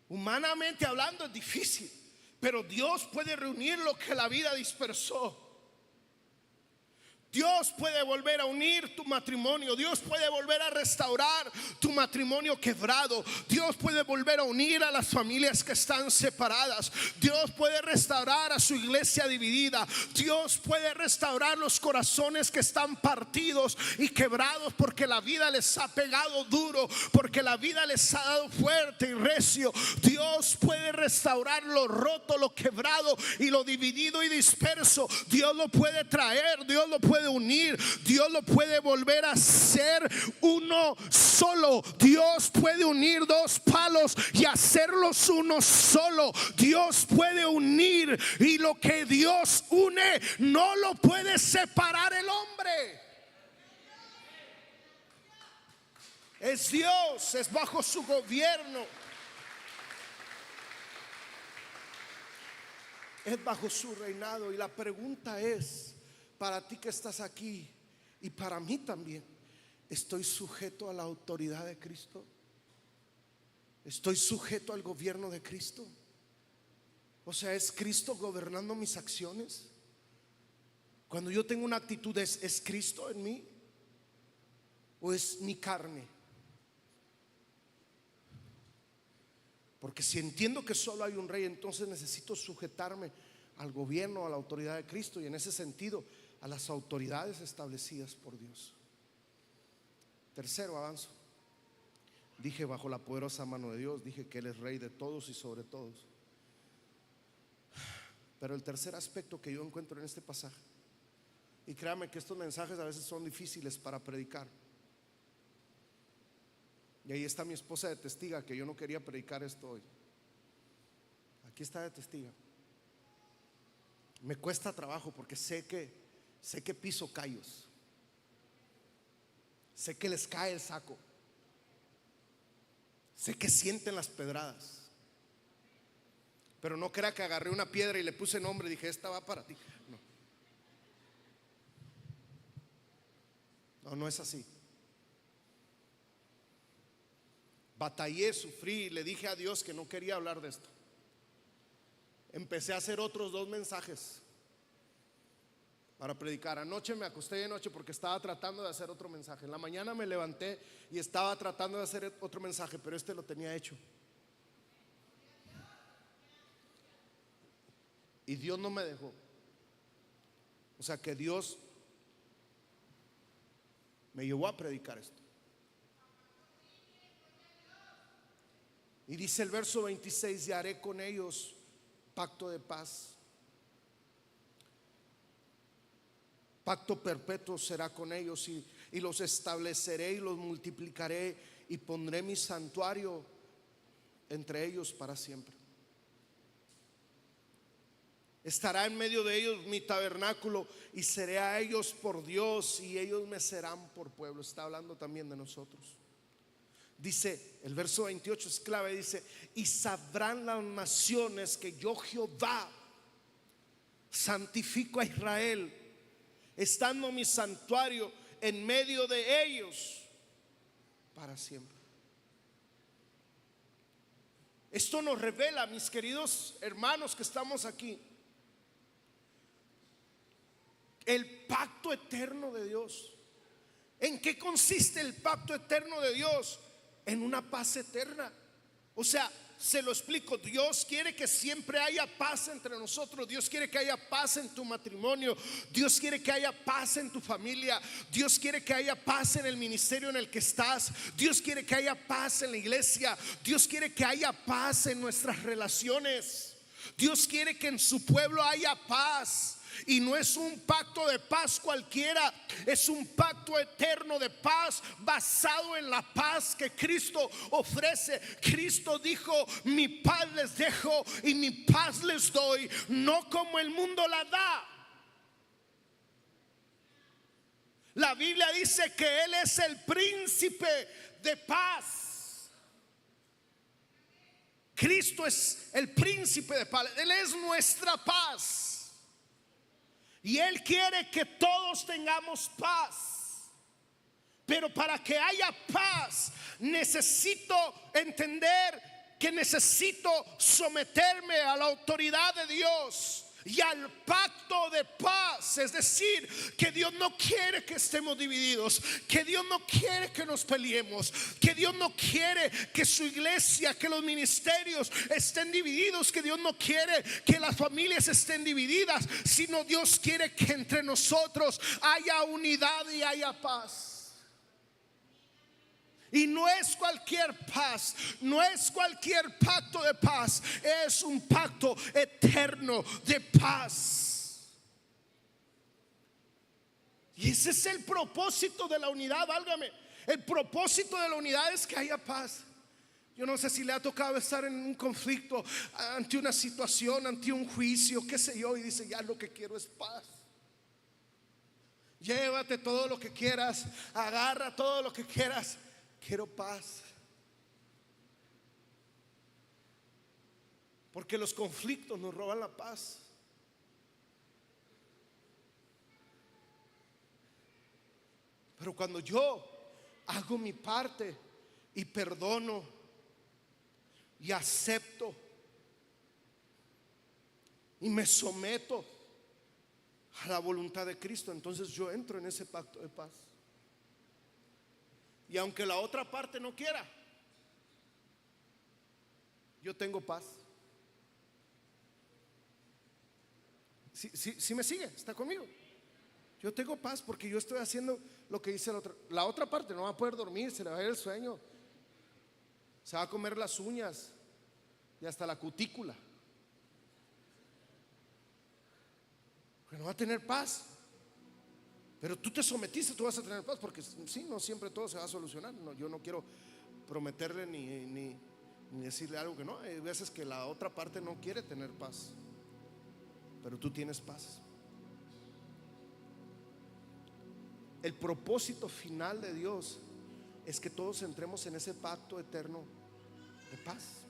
Humanamente hablando es difícil, pero Dios puede reunir lo que la vida dispersó. Dios puede volver a unir tu matrimonio. Dios puede volver a restaurar tu matrimonio quebrado. Dios puede volver a unir a las familias que están separadas. Dios puede restaurar a su iglesia dividida. Dios puede restaurar los corazones que están partidos y quebrados porque la vida les ha pegado duro, porque la vida les ha dado fuerte y recio. Dios puede restaurar lo roto, lo quebrado y lo dividido y disperso. Dios lo puede traer, Dios lo puede unir, Dios lo puede volver a ser uno solo. Dios puede unir dos palos y hacerlos uno solo. Dios puede unir, y lo que Dios une no lo puede separar el hombre. Es Dios, es bajo su gobierno, es bajo su reinado. Y la pregunta es, para ti que estás aquí y para mí también, ¿estoy sujeto a la autoridad de Cristo? ¿Estoy sujeto al gobierno de Cristo? O sea, ¿es Cristo gobernando mis acciones? Cuando yo tengo una actitud, ¿es Cristo en mí o es mi carne? Porque si entiendo que solo hay un rey, entonces necesito sujetarme al gobierno, a la autoridad de Cristo, y en ese sentido a las autoridades establecidas por Dios. Tercero, avanzo. Dije bajo la poderosa mano de Dios, dije que Él es rey de todos y sobre todos. Pero el tercer aspecto que yo encuentro en este pasaje, y créame que estos mensajes a veces son difíciles para predicar, y ahí está mi esposa de testiga que yo no quería predicar esto hoy. Aquí está de testiga. Me cuesta trabajo porque sé que piso callos, sé que les cae el saco, sé que sienten las pedradas. Pero no crea que agarré una piedra y le puse nombre y dije, esta va para ti. No es así. Batallé, sufrí, le dije a Dios que no quería hablar de esto. Empecé a hacer otros 2 mensajes para predicar. Anoche me acosté de noche porque estaba tratando de hacer otro mensaje. En la mañana me levanté y estaba tratando de hacer otro mensaje, pero este lo tenía hecho. Y Dios no me dejó. O sea que Dios me llevó a predicar esto. Y dice el verso 26: y haré con ellos pacto de paz. Pacto perpetuo será con ellos, y los estableceré y los multiplicaré, y pondré mi santuario entre ellos para siempre. Estará en medio de ellos mi tabernáculo, y seré a ellos por Dios, y ellos me serán por pueblo. Está hablando también de nosotros. Dice el verso 28, es clave, dice: y sabrán las naciones que yo, Jehová, santifico a Israel, estando mi santuario en medio de ellos para siempre. Esto nos revela, mis queridos hermanos que estamos aquí, el pacto eterno de Dios. ¿En qué consiste el pacto eterno de Dios? en una paz eterna. O sea, se lo explico, Dios quiere que siempre haya paz entre nosotros. Dios quiere que haya paz en tu matrimonio. Dios quiere que haya paz en tu familia. Dios quiere que haya paz en el ministerio en el que estás. Dios quiere que haya paz en la iglesia. Dios quiere que haya paz en nuestras relaciones. Dios quiere que en su pueblo haya paz. Y no es un pacto de paz cualquiera, es un pacto eterno de paz basado en la paz que Cristo ofrece. Cristo dijo: mi paz les dejo y mi paz les doy, no como el mundo la da. La Biblia dice que Él es el príncipe de paz. Cristo es el príncipe de paz. Él es nuestra paz. Y Él quiere que todos tengamos paz. Pero para que haya paz, necesito entender que necesito someterme a la autoridad de Dios y al pacto de paz. Es decir, que Dios no quiere que estemos divididos, que Dios no quiere que nos peleemos, que Dios no quiere que su iglesia, que los ministerios estén divididos, que Dios no quiere que las familias estén divididas, sino Dios quiere que entre nosotros haya unidad y haya paz. Y no es cualquier paz, no es cualquier pacto de paz, es un pacto eterno de paz. Y ese es el propósito de la unidad, válgame. El propósito de la unidad es que haya paz. Yo no sé si le ha tocado estar en un conflicto, ante una situación, ante un juicio, qué sé yo, y dice: ya lo que quiero es paz. Llévate todo lo que quieras, agarra todo lo que quieras. Quiero paz. Porque los conflictos nos roban la paz. Pero cuando yo hago mi parte y perdono y acepto y me someto a la voluntad de Cristo, entonces yo entro en ese pacto de paz. Y aunque la otra parte no quiera, yo tengo paz. Si me sigue, está conmigo. Yo tengo paz porque yo estoy haciendo lo que dice la otra. La otra parte no va a poder dormir, se le va a ir el sueño, se va a comer las uñas y hasta la cutícula, porque no va a tener paz. Pero tú te sometiste, tú vas a tener paz. Porque sí, no siempre todo se va a solucionar. No, yo no quiero prometerle ni decirle algo que no. Hay veces que la otra parte no quiere tener paz, pero tú tienes paz. El propósito final de Dios es que todos entremos en ese pacto eterno de paz.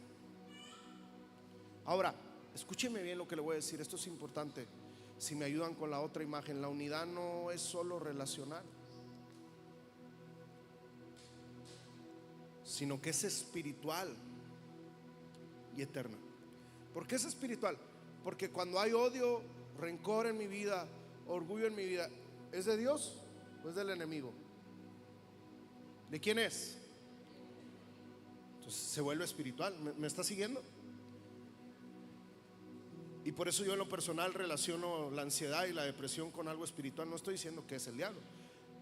Ahora, escúcheme bien lo que le voy a decir. Esto es importante. Si me ayudan con la otra imagen, la unidad no es solo relacional, sino que es espiritual y eterna. ¿Por qué es espiritual? Porque cuando hay odio, rencor en mi vida, orgullo en mi vida, ¿es de Dios o es del enemigo? ¿De quién es? Entonces se vuelve espiritual. ¿Me está siguiendo? Y por eso yo en lo personal relaciono la ansiedad y la depresión con algo espiritual. No estoy diciendo que es el diablo,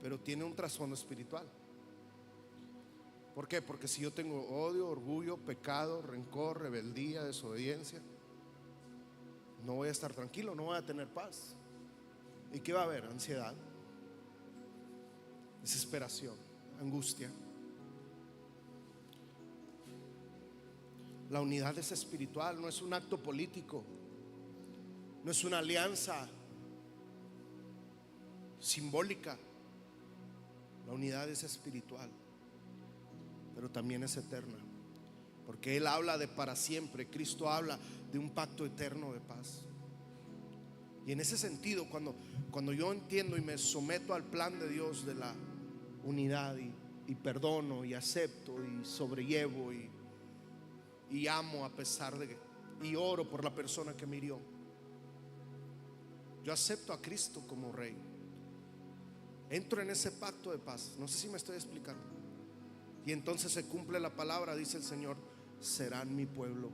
pero tiene un trasfondo espiritual. ¿Por qué? Porque si yo tengo odio, orgullo, pecado, rencor, rebeldía, desobediencia, no voy a estar tranquilo, no voy a tener paz. ¿Y qué va a haber? Ansiedad, desesperación, angustia. La unidad es espiritual, no es un acto político. No es una alianza simbólica. La unidad es espiritual, pero también es eterna, porque Él habla de para siempre. Cristo habla de un pacto eterno de paz. Y en ese sentido, cuando yo entiendo y me someto al plan de Dios de la unidad, y perdono y acepto y sobrellevo y amo a pesar de que, y oro por la persona que me hirió, yo acepto a Cristo como Rey. Entro en ese pacto de paz. No sé si me estoy explicando. Y entonces se cumple la palabra, dice el Señor: serán mi pueblo,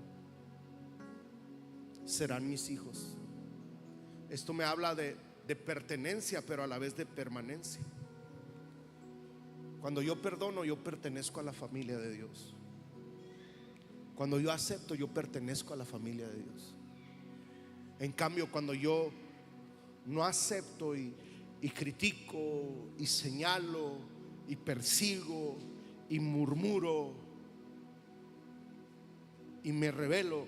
serán mis hijos. Esto me habla de pertenencia, pero a la vez de permanencia. Cuando yo perdono, yo pertenezco a la familia de Dios. Cuando yo acepto, yo pertenezco a la familia de Dios. En cambio, cuando yo no acepto y critico y señalo y persigo y murmuro y me rebelo,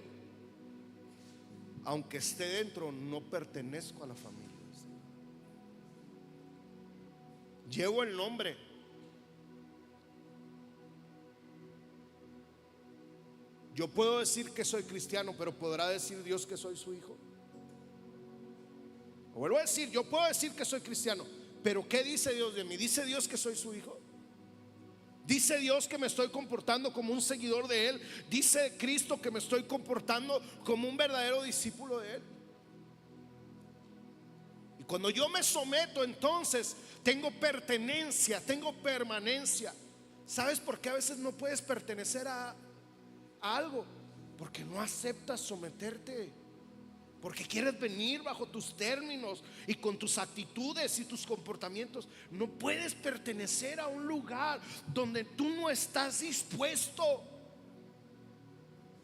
aunque esté dentro, no pertenezco a la familia. Llevo el nombre, yo puedo decir que soy cristiano, pero ¿podrá decir Dios que soy su hijo? Vuelvo a decir, yo puedo decir que soy cristiano, pero ¿qué dice Dios de mí? ¿Dice Dios que soy su hijo? ¿Dice Dios que me estoy comportando como un seguidor de Él? ¿Dice Cristo que me estoy comportando como un verdadero discípulo de Él? Y cuando yo me someto, entonces tengo pertenencia, tengo permanencia. ¿Sabes por qué a veces no puedes pertenecer a algo? Porque no aceptas someterte, porque quieres venir bajo tus términos y con tus actitudes y tus comportamientos. No puedes pertenecer a un lugar donde tú no estás dispuesto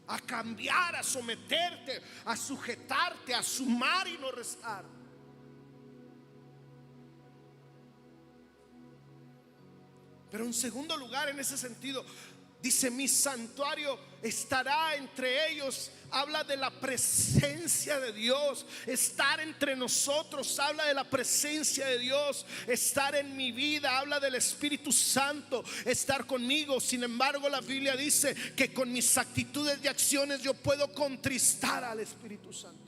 a cambiar, a someterte, a sujetarte, a sumar y no restar. Pero en segundo lugar, en ese sentido, dice: mi santuario estará entre ellos. Habla de la presencia de Dios. Estar entre nosotros habla de la presencia de Dios. Estar en mi vida habla del Espíritu Santo, estar conmigo. Sin embargo, la Biblia dice que con mis actitudes y acciones yo puedo contristar al Espíritu Santo.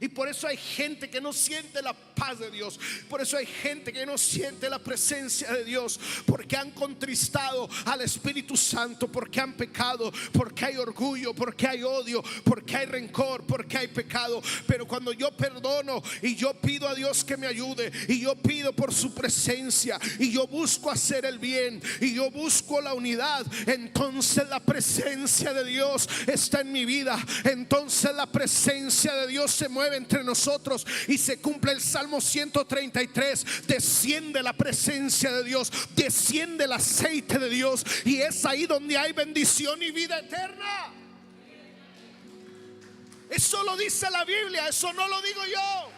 Y por eso hay gente que no siente la paz de Dios. Por eso hay gente que no siente la presencia de Dios, porque han contristado al Espíritu Santo, porque han pecado, porque hay orgullo, porque hay odio, porque hay rencor, porque hay pecado. Pero cuando yo perdono y yo pido a Dios que me ayude, y yo pido por su presencia, y yo busco hacer el bien, y yo busco la unidad, entonces la presencia de Dios está en mi vida. Entonces la presencia de Dios se mueve entre nosotros y se cumple el Salmo 133. Desciende la presencia de Dios, desciende el aceite de Dios, y es ahí donde hay bendición y vida eterna. Eso lo dice la Biblia, eso no lo digo yo.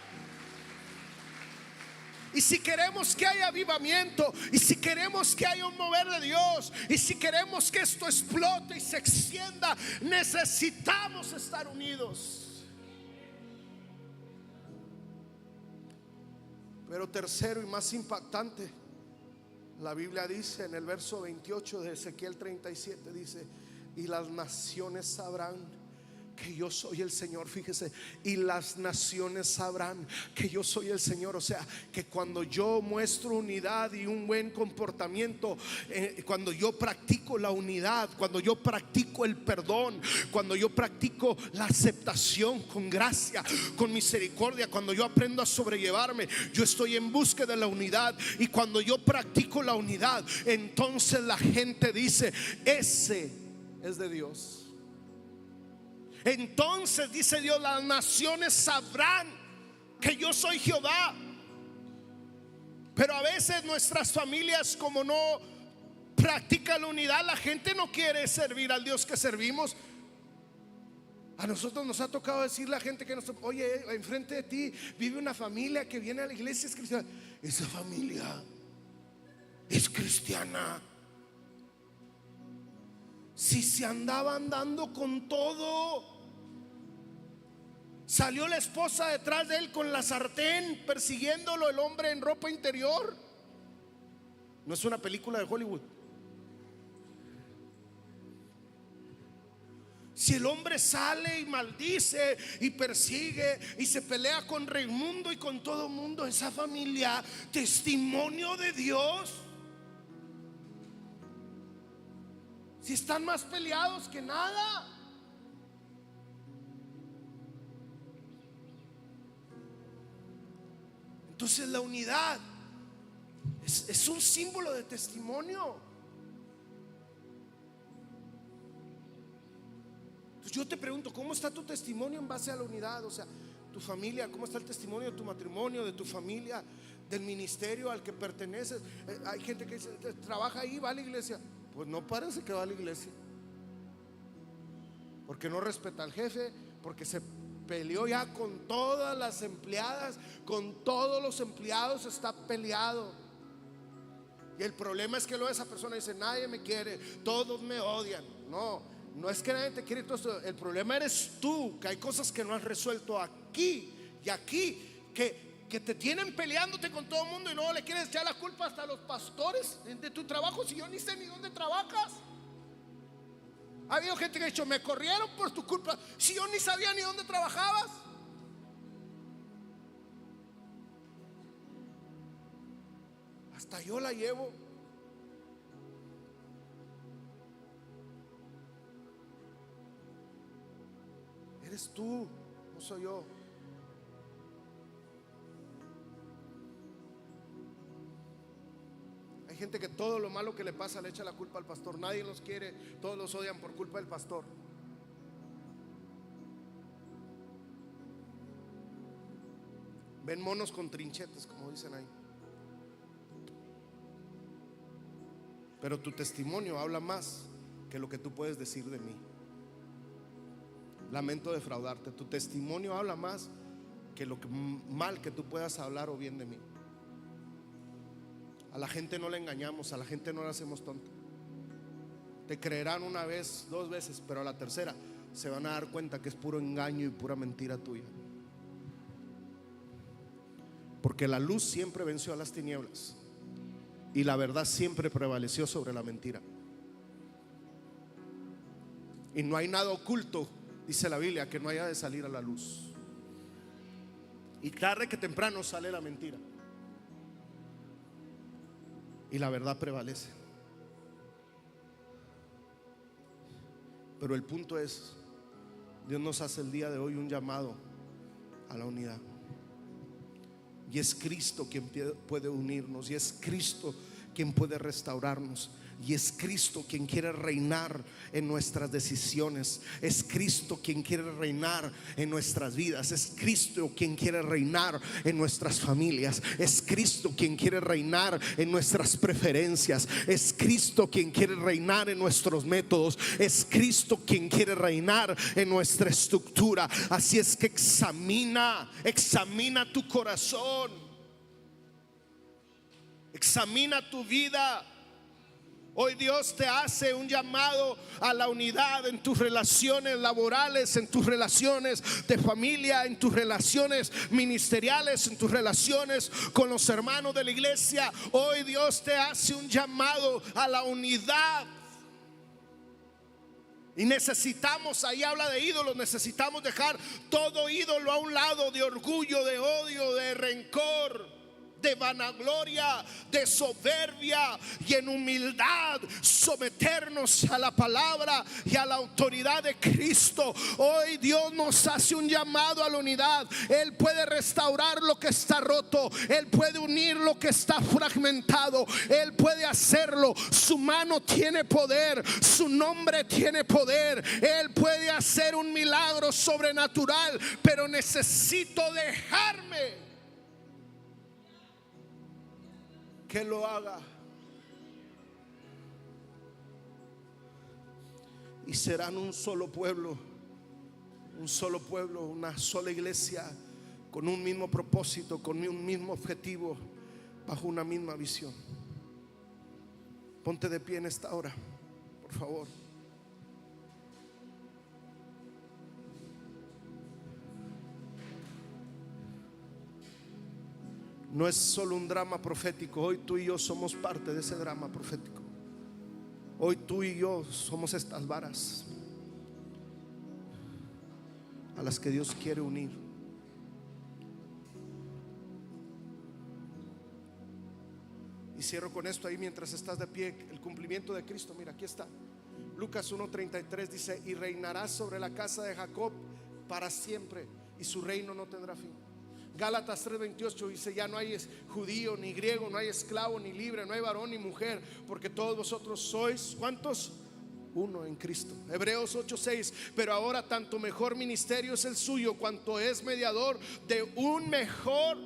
Y si queremos que haya avivamiento, y si queremos que haya un mover de Dios, y si queremos que esto explote y se extienda, necesitamos estar unidos. Pero tercero y más impactante, la Biblia dice en el verso 28 de Ezequiel 37, dice: y las naciones sabrán que yo soy el Señor. Fíjese, y las naciones sabrán que yo soy el Señor. O sea, que cuando yo muestro unidad y un buen comportamiento, cuando yo practico la unidad, cuando yo practico el perdón, cuando yo practico la aceptación con gracia, con misericordia, cuando yo aprendo a sobrellevarme, yo estoy en búsqueda de la unidad. Y cuando yo practico la unidad, entonces la gente dice: ese es de Dios. Entonces dice Dios: las naciones sabrán que yo soy Jehová. Pero a veces nuestras familias, como no practican la unidad, la gente no quiere servir al Dios que servimos. A nosotros nos ha tocado decirle a la gente que nos: oye, enfrente de ti vive una familia que viene a la iglesia, es cristiana. Esa familia es cristiana. Si se andaba andando con todo, salió la esposa detrás de él con la sartén, persiguiéndolo, el hombre en ropa interior. No es una película de Hollywood. Si el hombre sale y maldice y persigue y se pelea con Raimundo y con todo el mundo, esa familia, testimonio de Dios. Si están más peleados que nada. Entonces la unidad es un símbolo de testimonio. Yo te pregunto, ¿cómo está tu testimonio en base a la unidad? O sea, tu familia, ¿cómo está el testimonio de tu matrimonio, de tu familia, del ministerio al que perteneces? Hay gente que dice, trabaja ahí, va a la iglesia. Pues no parece que va a la iglesia, porque no respeta al jefe, porque se peleó ya con todas las empleadas, con todos los empleados está peleado. Y el problema es que luego esa persona dice, nadie me quiere, todos me odian. No es que nadie te quiere, el problema eres tú, que hay cosas que no has resuelto aquí y aquí, que te tienen peleándote con todo el mundo y luego le quieres echar la culpa hasta a los pastores de tu trabajo, si yo ni sé ni dónde trabajas. Ha habido gente que ha dicho, me corrieron por tu culpa, si yo ni sabía ni dónde trabajabas. Hasta yo la llevo. Eres tú, no soy yo. Hay gente que todo lo malo que le pasa le echa la culpa al pastor. Nadie los quiere, todos los odian por culpa del pastor. Ven monos con trinchetes, como dicen ahí. Pero tu testimonio habla más que lo que tú puedes decir de mí. Lamento defraudarte. Tu testimonio habla más que lo mal que tú puedas hablar o bien de mí. A la gente no le engañamos, a la gente no la hacemos tonta. Te creerán una vez, dos veces, pero a la tercera se van a dar cuenta que es puro engaño y pura mentira tuya. Porque la luz siempre venció a las tinieblas y la verdad siempre prevaleció sobre la mentira. Y no hay nada oculto, dice la Biblia, que no haya de salir a la luz. Y tarde que temprano sale la mentira y la verdad prevalece. Pero el punto es, Dios nos hace el día de hoy un llamado a la unidad. Y es Cristo quien puede unirnos, y es Cristo quien puede restaurarnos, y es Cristo quien quiere reinar en nuestras decisiones. Es Cristo quien quiere reinar en nuestras vidas. Es Cristo quien quiere reinar en nuestras familias. Es Cristo quien quiere reinar en nuestras preferencias. Es Cristo quien quiere reinar en nuestros métodos. Es Cristo quien quiere reinar en nuestra estructura. Así es que examina tu corazón, examina tu vida. Hoy Dios te hace un llamado a la unidad en tus relaciones laborales, en tus relaciones de familia, en tus relaciones ministeriales, en tus relaciones con los hermanos de la iglesia. Hoy Dios te hace un llamado a la unidad. Y necesitamos, ahí habla de ídolos, necesitamos dejar todo ídolo a un lado, de orgullo, de odio, de rencor, de vanagloria, de soberbia, y en humildad someternos a la palabra y a la autoridad de Cristo. Hoy Dios nos hace un llamado a la unidad. Él puede restaurar lo que está roto, Él puede unir lo que está fragmentado, Él puede hacerlo. Su mano tiene poder, su nombre tiene poder. Él puede hacer un milagro sobrenatural, pero necesito dejarme que lo haga. Y serán un solo pueblo, una sola iglesia, con un mismo propósito, con un mismo objetivo, bajo una misma visión. Ponte de pie en esta hora, por favor. No es solo un drama profético. Hoy tú y yo somos parte de ese drama profético. Hoy tú y yo somos estas varas a las que Dios quiere unir. Y cierro con esto ahí mientras estás de pie. El cumplimiento de Cristo, mira, aquí está. Lucas 1:33 dice: y reinará sobre la casa de Jacob para siempre, y su reino no tendrá fin. Gálatas 3:28 dice: ya no hay judío ni griego, no hay esclavo ni libre, no hay varón ni mujer, porque todos vosotros sois, ¿cuántos? uno en Cristo. Hebreos 8:6. Pero ahora tanto mejor ministerio es el suyo, cuanto es mediador de un mejor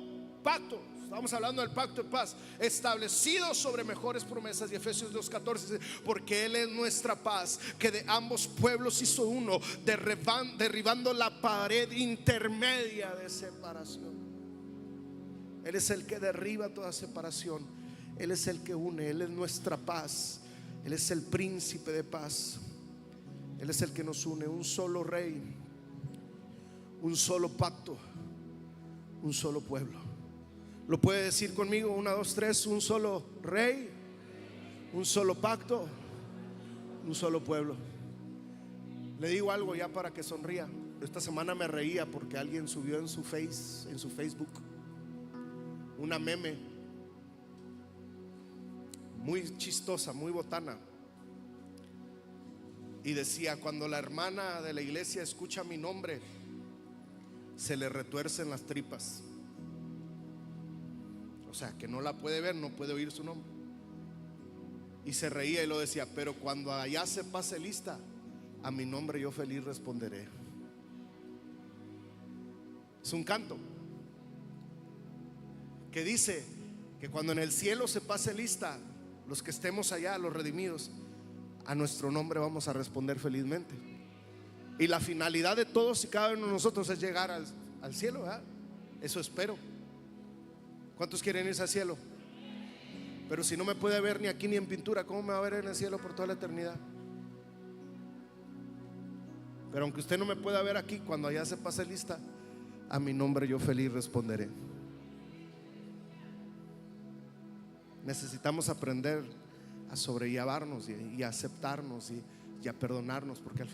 pacto. Estamos hablando del pacto de paz, establecido sobre mejores promesas. Y Efesios 2:14 dice: porque Él es nuestra paz, que de ambos pueblos hizo uno, derribando la pared intermedia de separación. Él es el que derriba toda separación. Él es el que une. Él es nuestra paz. Él es el príncipe de paz. Él es el que nos une. Un solo rey, un solo pacto, un solo pueblo. ¿Lo puede decir conmigo? 1, 2, 3. Un solo rey, un solo pacto, un solo pueblo. Le digo algo ya para que sonría. Esta semana me reía porque alguien subió en su Facebook una meme muy chistosa, muy botana, y decía: cuando la hermana de la iglesia escucha mi nombre, se le retuercen las tripas. O sea, que no la puede ver, no puede oír su nombre. Y se reía y lo decía: pero cuando allá se pase lista, a mi nombre yo feliz responderé. Es un canto que dice que cuando en el cielo se pase lista, los que estemos allá, los redimidos, a nuestro nombre vamos a responder felizmente. Y la finalidad de todos y cada uno de nosotros es llegar al cielo, ¿verdad? Eso espero. ¿Cuántos quieren irse al cielo? Pero si no me puede ver ni aquí ni en pintura, ¿cómo me va a ver en el cielo por toda la eternidad? Pero aunque usted no me pueda ver aquí, cuando allá se pase lista, a mi nombre yo feliz responderé. Necesitamos aprender a sobrellevarnos y a aceptarnos y a perdonarnos, porque al final